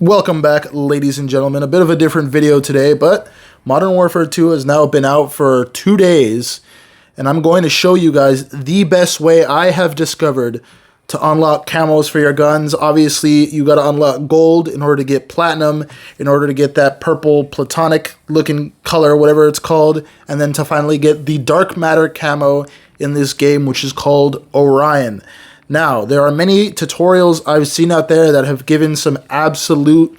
Welcome back, ladies and gentlemen. A bit of a different video today, but Modern Warfare 2 has now been out for 2 days, and I'm going to show you guys the best way I have discovered to unlock camos for your guns. Obviously, you got to unlock gold in order to get platinum, in order to get that purple platonic looking color, whatever it's called, and then to finally get the dark matter camo in this game, which is called Orion. Now, there are many tutorials I've seen out there that have given some absolute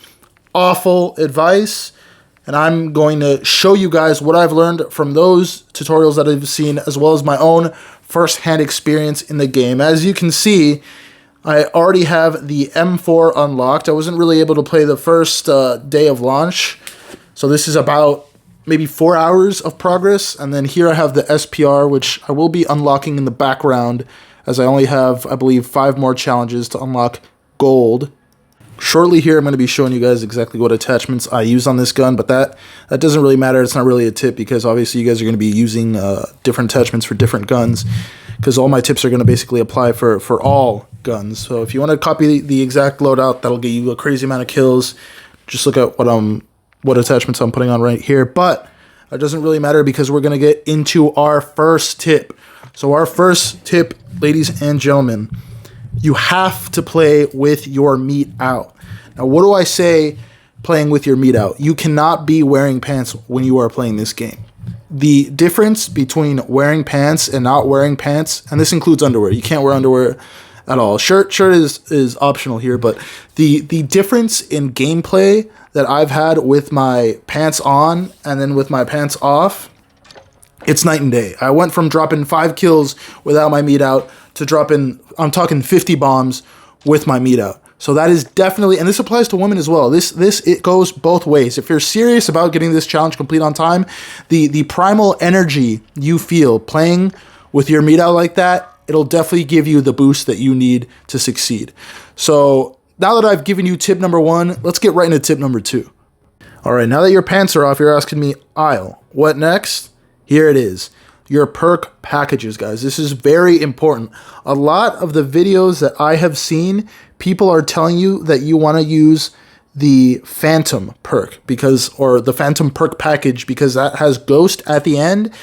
awful advice, and I'm going to show you guys what I've learned from those tutorials that I've seen, as well as my own first-hand experience in the game. As you can see, I already have the M4 unlocked. I wasn't really able to play the first day of launch, so this is about maybe 4 hours of progress, and then here I have the SPR, which I will be unlocking in the background, as I only have, I believe, 5 more challenges to unlock gold. Shortly here, I'm going to be showing you guys exactly what attachments I use on this gun, but that doesn't really matter. It's not really a tip, because obviously you guys are going to be using different attachments for different guns, because all my tips are going to basically apply for all guns. So if you want to copy the exact loadout, that'll get you a crazy amount of kills. Just look at what attachments I'm putting on right here, but it doesn't really matter, because we're going to get into our first tip. So our first tip, ladies and gentlemen, you have to play with your meat out. Now, what do I say playing with your meat out? You cannot be wearing pants when you are playing this game. The difference between wearing pants and not wearing pants, and this includes underwear. You can't wear underwear at all. Shirt is optional here, but the difference in gameplay that I've had with my pants on and then with my pants off, it's night and day. I went from dropping 5 kills without my meat out to dropping, I'm talking 50 bombs with my meat out. So that is definitely, and this applies to women as well. It goes both ways. If you're serious about getting this challenge complete on time, the primal energy you feel playing with your meat out like that, it'll definitely give you the boost that you need to succeed. So now that I've given you tip number 1, let's get right into tip number 2. All right, now that your pants are off, you're asking me, Isle, what next? Here it is, your perk packages, guys. This is very important. A lot of the videos that I have seen, people are telling you that you want to use the Phantom perk or the Phantom perk package, because that has Ghost at the end.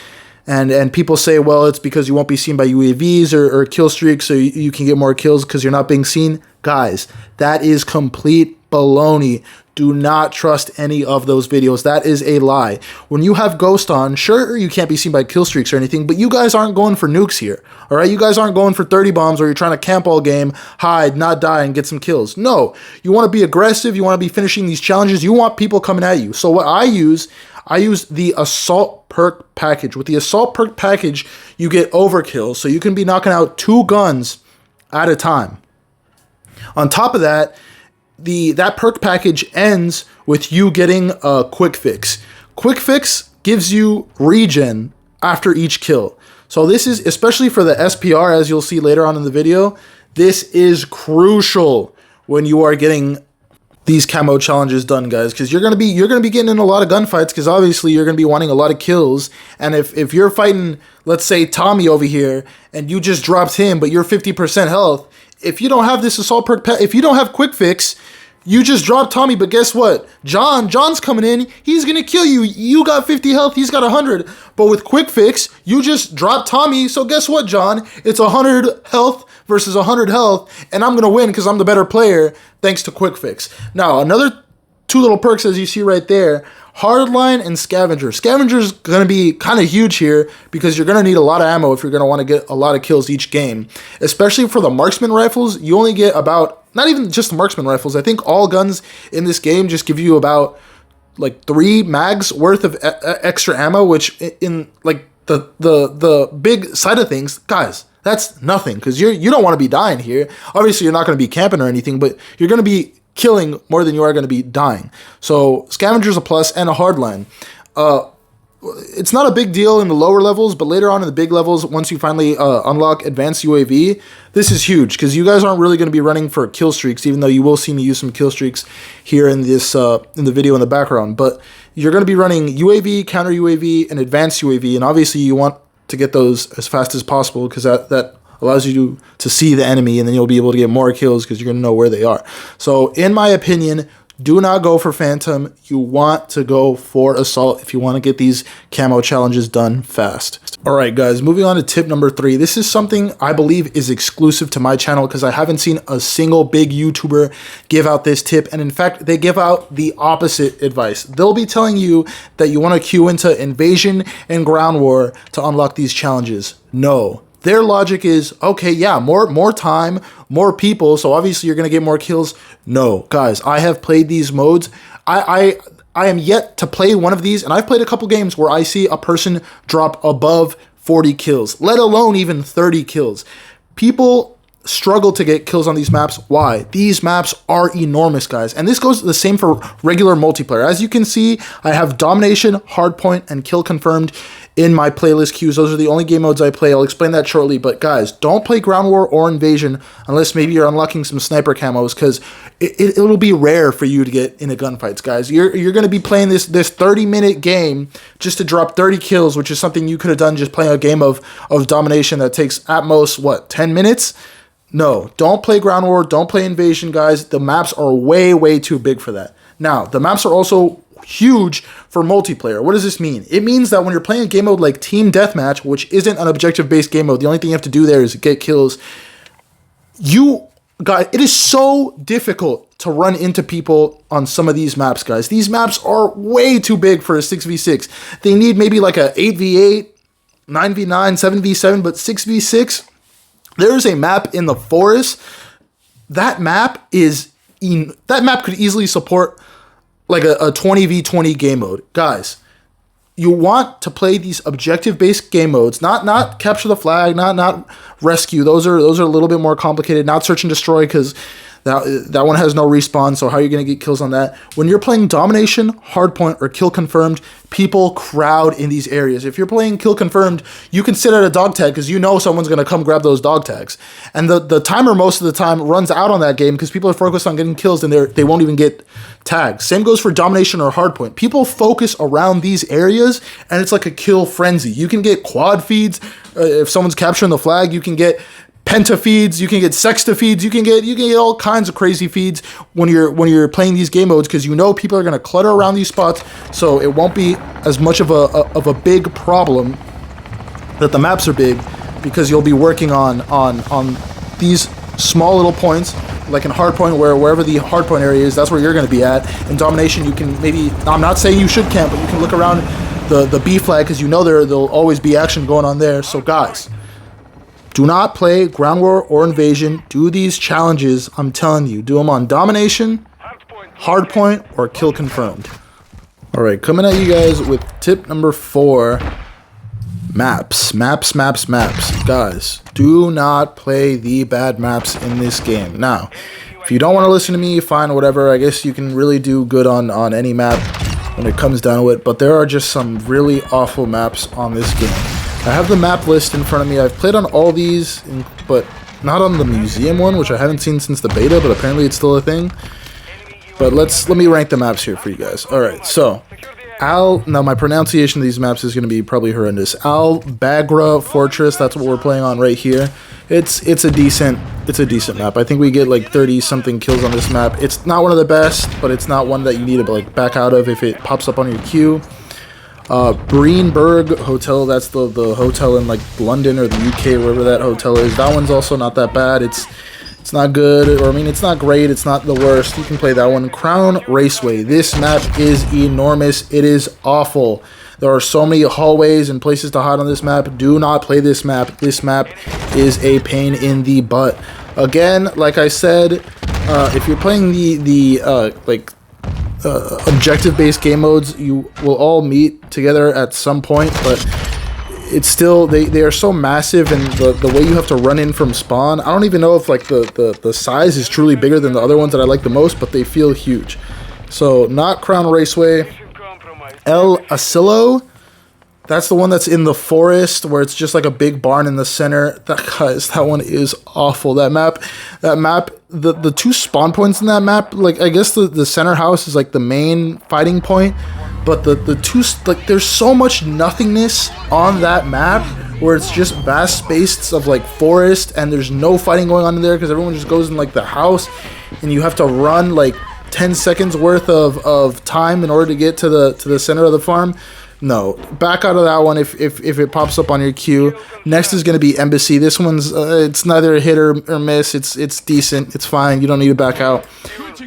And people say, well, it's because you won't be seen by UAVs or kill streaks, so you can get more kills because you're not being seen. Guys, that is complete baloney. Do not trust any of those videos. That is a lie. When you have Ghost on, sure, you can't be seen by kill streaks or anything, but you guys aren't going for nukes here, all right? You guys aren't going for 30 bombs, or you're trying to camp all game, hide, not die, and get some kills. No, you want to be aggressive. You want to be finishing these challenges. You want people coming at you. So what I use the Assault perk package. With the Assault perk package, you get overkill, so you can be knocking out 2 guns at a time. On top of that, that perk package ends with you getting a quick fix. Quick fix gives you regen after each kill. So this is, especially for the SPR, as you'll see later on in the video, this is crucial when you are getting these camo challenges done, guys, because you're gonna be getting in a lot of gunfights, because obviously you're gonna be wanting a lot of kills. And if you're fighting, let's say Tommy over here, and you just dropped him, but you're 50% health, if you don't have this assault perk, if you don't have quick fix, you just dropped Tommy, but guess what? John's coming in. He's going to kill you. You got 50 health. He's got 100. But with quick fix, you just dropped Tommy. So guess what, John? It's 100 health versus 100 health, and I'm going to win because I'm the better player thanks to quick fix. Now, another 2 little perks, as you see right there, Hardline and Scavenger. Scavenger's going to be kind of huge here, because you're going to need a lot of ammo if you're going to want to get a lot of kills each game. Especially for the marksman rifles, you only get about, not even just the marksman rifles, I think all guns in this game just give you about like 3 mags worth of extra ammo, which in like the big side of things, guys, that's nothing, because you don't want to be dying here. Obviously, you're not going to be camping or anything, but you're going to be killing more than you are going to be dying. So Scavenger's a plus, and a hardline. It's not a big deal in the lower levels, but later on in the big levels, once you finally unlock advanced UAV, this is huge, because you guys aren't really going to be running for kill streaks, even though you will see me use some kill streaks here in this in the video in the background. But you're going to be running UAV, counter UAV, and advanced UAV, and obviously you want to get those as fast as possible, because that allows you to see the enemy, and then you'll be able to get more kills because you're going to know where they are. So in my opinion, Do not go for Phantom. You want to go for Assault if you want to get these camo challenges done fast. Alright guys, moving on to tip number 3. This is something I believe is exclusive to my channel because I haven't seen a single big YouTuber give out this tip, and in fact they give out the opposite advice. They'll be telling you that you want to queue into Invasion and Ground War to unlock these challenges. No. Their logic is, okay, yeah, more time, more people, so obviously you're going to get more kills. No, guys, I have played these modes. I am yet to play one of these, and I've played a couple games where I see a person drop above 40 kills, let alone even 30 kills. People struggle to get kills on these maps. Why? These maps are enormous, guys. And this goes the same for regular multiplayer. As you can see, I have Domination, Hardpoint, and Kill Confirmed in my playlist queues. Those are the only game modes I play. I'll explain that shortly. But guys, don't play Ground War or Invasion unless maybe you're unlocking some sniper camos, because it'll be rare for you to get into gunfights, guys. You're going to be playing this 30-minute game just to drop 30 kills, which is something you could have done just playing a game of Domination that takes at most, what, 10 minutes? No, don't play Ground War, don't play Invasion, guys. The maps are way too big for that. Now, the maps are also huge for multiplayer. What does this mean? It means that when you're playing a game mode like Team Deathmatch, which isn't an objective-based game mode, the only thing you have to do there is get kills. Guys, it is so difficult to run into people on some of these maps, guys. These maps are way too big for a 6v6. They need maybe like a 8v8, 9v9, 7v7, but 6v6... There's a map in the forest. That map could easily support like a 20v20 game mode. Guys, you want to play these objective-based game modes, not capture the flag, not rescue. Those are a little bit more complicated. Not search and destroy, because that one has no respawn, so how are you going to get kills on that? When you're playing Domination, Hardpoint, or Kill Confirmed, people crowd in these areas. If you're playing Kill Confirmed, you can sit at a dog tag because you know someone's going to come grab those dog tags. And the timer most of the time runs out on that game because people are focused on getting kills and they won't even get tags. Same goes for Domination or Hardpoint. People focus around these areas and it's like a kill frenzy. You can get quad feeds if someone's capturing the flag. You can get penta feeds, you can get sexta feeds, you can get all kinds of crazy feeds when you're playing these game modes, because you know people are going to clutter around these spots, so it won't be as much of a big problem that the maps are big, because you'll be working on these small little points, like in Hardpoint, wherever the Hardpoint area is, that's where you're going to be at. In Domination, you can maybe, I'm not saying you should camp, but you can look around the B flag, because you know there'll always be action going on there. So guys, do not play Ground War or Invasion. Do these challenges, I'm telling you. Do them on Domination, Hardpoint, or Kill Confirmed. Alright, coming at you guys with tip number 4. Maps. Guys, do not play the bad maps in this game. Now, if you don't want to listen to me, fine, whatever. I guess you can really do good on any map when it comes down to it. But there are just some really awful maps on this game. I have the map list in front of me. I've played on all these, but not on the museum one, which I haven't seen since the beta, but apparently it's still a thing. But let me rank the maps here for you guys. Alright, so now my pronunciation of these maps is going to be probably horrendous. Al Bagra Fortress, that's what we're playing on right here. It's a decent map. I think we get like 30 something kills on this map. It's not one of the best, but it's not one that you need to like back out of if it pops up on your queue. Breenberg Hotel, that's the hotel in like London or the UK, wherever that hotel is. That one's also not that bad. It's not good, or I mean, it's not great, it's not the worst. You can play that one. Crown Raceway, this map is enormous. It is awful. There are so many hallways and places to hide on this map. Do not play this map. This map is a pain in the butt. Again, like I said, if you're playing the objective-based game modes, you will all meet together at some point, but it's still, they are so massive, and the way you have to run in from spawn, I don't even know if like the size is truly bigger than the other ones that I like the most, but they feel huge. So not Crown Raceway. El Asilo, that's the one that's in the forest where it's just like a big barn in the center. That one is awful. That map, the two spawn points in that map, like I guess the center house is like the main fighting point, but the two, like there's so much nothingness on that map where it's just vast spaces of like forest, and there's no fighting going on in there because everyone just goes in like the house, and you have to run like 10 seconds worth of time in order to get to the center of the farm. No, back out of that one if it pops up on your queue. Next is going to be Embassy. This one's it's neither a hit or miss. It's decent. It's fine. You don't need to back out.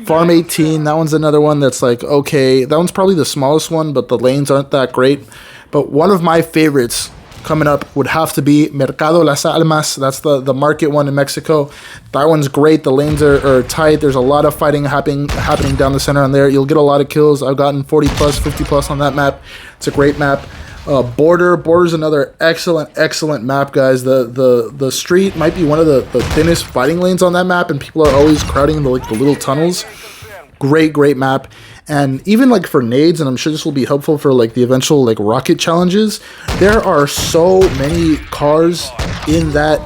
Farm 18. That one's another one that's like okay. That one's probably the smallest one, but the lanes aren't that great. But one of my favorites coming up would have to be Mercado Las Almas. That's the market one in Mexico. That one's great. The lanes are tight. There's a lot of fighting happening down the center on there. You'll get a lot of kills. I've gotten 40 plus, 50 plus on that map. It's a great map. Border's another excellent map, guys. The street might be one of the thinnest fighting lanes on that map, and people are always crowding the little tunnels. Great map. And even like for nades, and I'm sure this will be helpful for like the eventual like rocket challenges, there are so many cars in that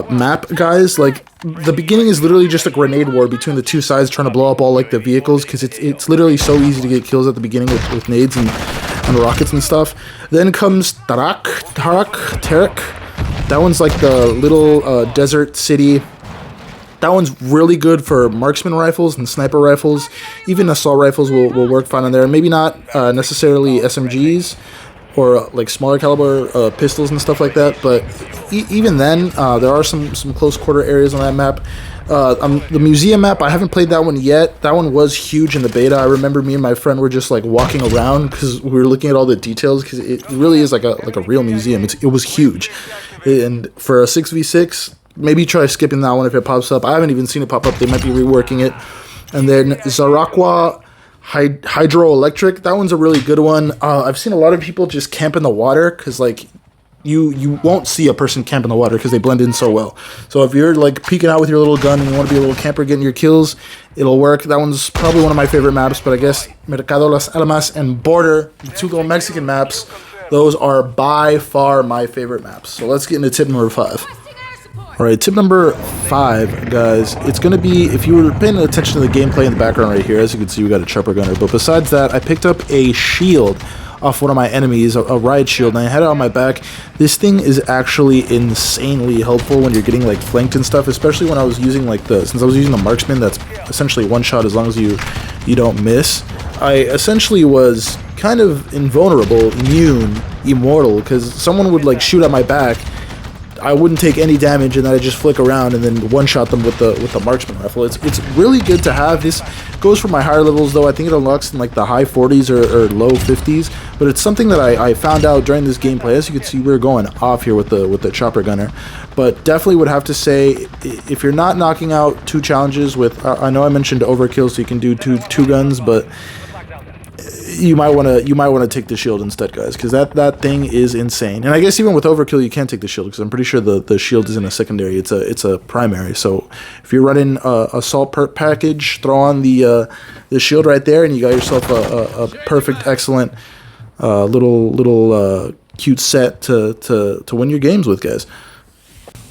map, guys. Like the beginning is literally just a grenade war between the two sides trying to blow up all like the vehicles, because it's literally so easy to get kills at the beginning with nades and rockets and stuff. Then comes Tarak. That one's like the little desert city. That one's really good for marksman rifles and sniper rifles. Even assault rifles will work fine on there. Maybe not necessarily SMGs or like smaller caliber pistols and stuff like that. But even then, there are some close quarter areas on that map. The museum map, I haven't played that one yet. That one was huge in the beta. I remember me and my friend were just like walking around because we were looking at all the details, because it really is like a real museum. It was huge. And for a 6v6, maybe try skipping that one if it pops up. I haven't even seen it pop up. They might be reworking it. And then Zaraqua Hydroelectric. That one's a really good one. I've seen a lot of people just camp in the water because, like, you won't see a person camp in the water because they blend in so well. So if you're, like, peeking out with your little gun and you want to be a little camper getting your kills, it'll work. That one's probably one of my favorite maps, but I guess Mercado Las Almas and Border, the two little Mexican maps, those are by far my favorite maps. So let's get into tip number 5. Alright, tip number 5, guys, it's going to be, if you were paying attention to the gameplay in the background right here, as you can see, we got a chopper gunner, but besides that, I picked up a shield off one of my enemies, a riot shield, and I had it on my back. This thing is actually insanely helpful when you're getting, like, flanked and stuff, especially when I was using, like, since I was using the marksman, that's essentially one shot as long as you don't miss. I essentially was kind of invulnerable, immune, immortal, because someone would, like, shoot at my back, I wouldn't take any damage, and then I just flick around and then one-shot them with the marksman rifle. It's really good to have. This goes for my higher levels, though. I think it unlocks in like the high 40s or low 50s, but it's something that I found out during this gameplay. As you can see, we're going off here with the chopper gunner, but definitely would have to say, if you're not knocking out 2 challenges with, I know I mentioned overkill, so you can do two guns, but you might want to take the shield instead, guys, because that thing is insane. And I guess even with overkill, you can take the shield, because I'm pretty sure the shield isn't a secondary; it's a primary. So if you're running assault perk package, throw on the shield right there, and you got yourself a perfect, excellent little cute set to win your games with, guys.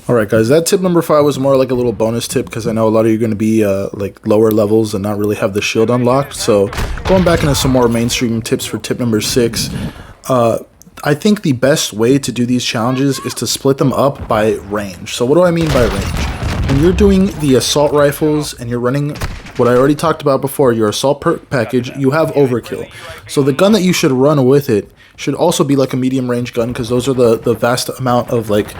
Alright, guys, that tip number 5 was more like a little bonus tip, because I know a lot of you are going to be like lower levels and not really have the shield unlocked. So going back into some more mainstream tips for tip number 6, I think the best way to do these challenges is to split them up by range. So what do I mean by range? When you're doing the assault rifles and you're running what I already talked about before, your assault perk package, you have overkill. So the gun that you should run with it should also be like a medium range gun, because those are the vast amount of like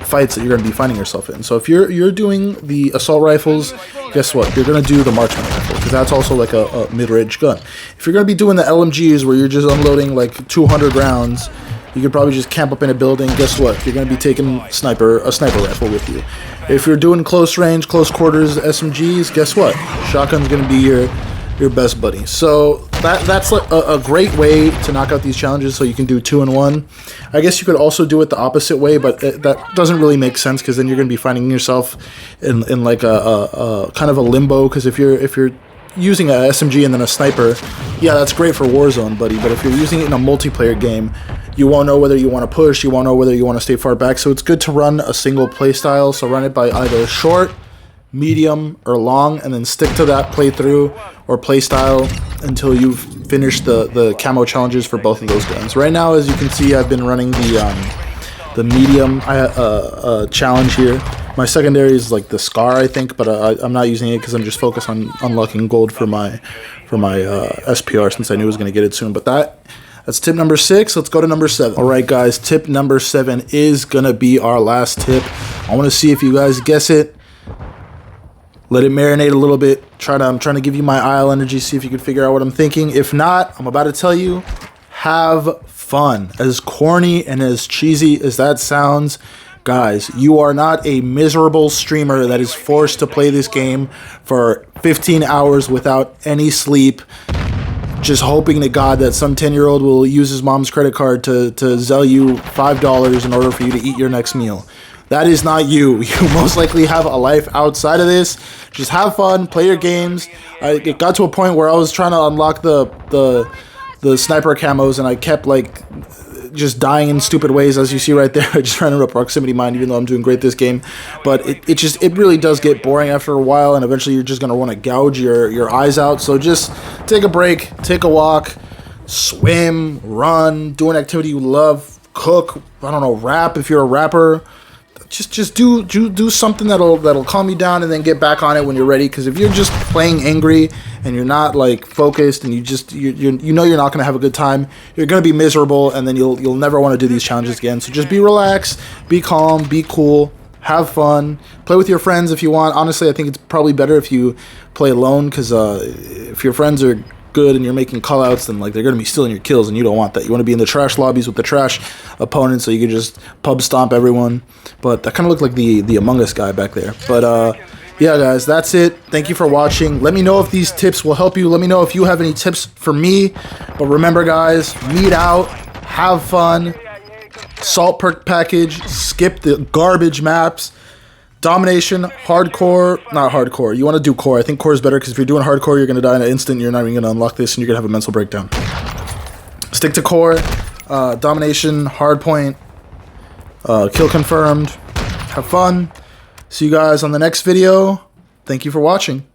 fights that you're going to be finding yourself in. So if you're doing the assault rifles, guess what? You're going to do the marksman rifle, because that's also like a mid-range gun. If you're going to be doing the LMGs where you're just unloading like 200 rounds, you could probably just camp up in a building. Guess what? You're going to be taking a sniper rifle with you. If you're doing close range, close quarters SMGs, guess what? Shotgun's going to be your best buddy. So that's like a great way to knock out these challenges, so you can do 2 in 1. I guess you could also do it the opposite way, but that doesn't really make sense, because then you're going to be finding yourself in like a kind of a limbo. Because if you're using a SMG and then a sniper, yeah, that's great for Warzone, buddy, but if you're using it in a multiplayer game, you won't know whether you want to push, you won't know whether you want to stay far back. So it's good to run a single play style. So run it by either short, medium, or long, and then stick to that playthrough or play style until you've finished the camo challenges for both of those guns. Right now, as you can see, I've been running the medium challenge here. My secondary is like the Scar, I think, but I'm not using it because I'm just focused on unlocking gold for my SPR since I knew I was going to get it soon. But that's tip number 6. Let's go to number 7. All right, guys, tip number 7 is going to be our last tip. I want to see if you guys guess it. Let it marinate a little bit. I'm trying to give you my IL energy, see if you can figure out what I'm thinking. If not, I'm about to tell you, have fun. As corny and as cheesy as that sounds, guys, you are not a miserable streamer that is forced to play this game for 15 hours without any sleep, just hoping to God that some 10-year-old will use his mom's credit card to Zell you $5 in order for you to eat your next meal. That is not you. You most likely have a life outside of this. Just have fun, play your games. It got to a point where I was trying to unlock the sniper camos, and I kept like just dying in stupid ways, as you see right there. I just ran into a proximity mine, even though I'm doing great this game. But it really does get boring after a while, and eventually you're just gonna want to gouge your eyes out. So just take a break, take a walk, swim, run, do an activity you love, cook. I don't know, rap if you're a rapper. Just do something that'll calm you down, and then get back on it when you're ready. Because if you're just playing angry and you're not like focused, and you know you're not gonna have a good time, you're gonna be miserable, and then you'll never want to do these challenges again. So just be relaxed, be calm, be cool, have fun, play with your friends if you want. Honestly, I think it's probably better if you play alone, because if your friends are good and you're making callouts, then like they're gonna be stealing your kills, and you don't want that. You want to be in the trash lobbies with the trash opponents, so you can just pub stomp everyone. But that kind of looked like the Among Us guy back there. But yeah, guys, that's it. Thank you for watching. Let me know if these tips will help you. Let me know if you have any tips for me. But remember, guys, meet out, have fun, salt perk package, skip the garbage maps. Domination, hardcore, not hardcore. You want to do core. I think core is better, because if you're doing hardcore, you're going to die in an instant. You're not even going to unlock this, and you're going to have a mental breakdown. Stick to core, domination, hardpoint, kill confirmed. Have fun. See you guys on the next video. Thank you for watching.